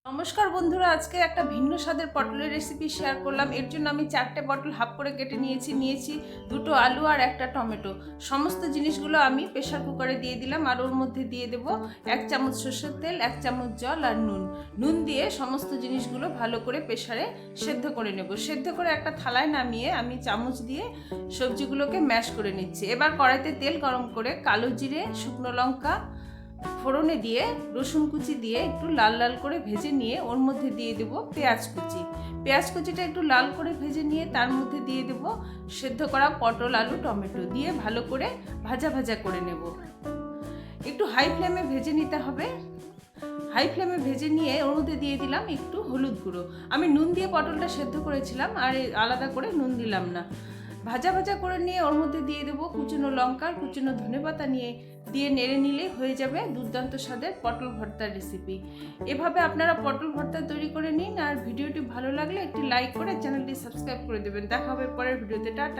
নমস্কার বন্ধুরা, আজকে একটা ভিন্ন স্বাদের পটলের রেসিপি শেয়ার করলাম। এর জন্য আমি 4টে পটল হাফ করে কেটে নিয়েছি 2টো আলু আর একটা টমেটো। সমস্ত জিনিসগুলো আমি প্রেসার কুকারে দিয়ে দিলাম আর ওর মধ্যে দিয়ে দেব 1 চামচ সরষের তেল, 1 চামচ জল আর নুন দিয়ে সমস্ত জিনিসগুলো ভালো করে প্রেসারে সেদ্ধ করে নেব। সেদ্ধ করে একটা থালায় নামিয়ে আমি চামচ দিয়ে সবজিগুলোকে ম্যাশ করে নিচ্ছি। এবার কড়াইতে তেল গরম করে কালো জিরে, শুকনো লঙ্কা ফোড়নে দিয়ে রসুন কুচি দিয়ে একটু লাল লাল করে ভেজে নিয়ে ওর মধ্যে দিয়ে দেব পেঁয়াজ কুচিটা একটু লাল করে ভেজে নিয়ে তার মধ্যে দিয়ে দেব সেদ্ধ করা পটল, আলু, টমেটো দিয়ে ভালো করে ভাজা করে নেব। একটু হাই ফ্লেমে ভেজে নিতে হবে। হাই ফ্লেমে ভেজে নিয়ে ওর মধ্যে দিয়ে দিলাম একটু হলুদ গুঁড়ো। আমি নুন দিয়ে পটলটা সেদ্ধ করেছিলাম আর আলাদা করে নুন দিলাম না। ভাজা করে নিয়ে ওর মধ্যে দিয়ে দেবো কুচনো লঙ্কা, কুচনো ধনেপাতা দিয়ে নেড়ে নিলেই হয়ে যাবে দুর্দান্ত স্বাদের পটল ভর্তার রেসিপি। এভাবে আপনারা পটল ভর্তা তৈরি করে নিন আর ভিডিওটি ভালো লাগলে একটি লাইক করে চ্যানেলটি সাবস্ক্রাইব করে দেবেন। দেখা হবে পরের ভিডিওতে। টাটা।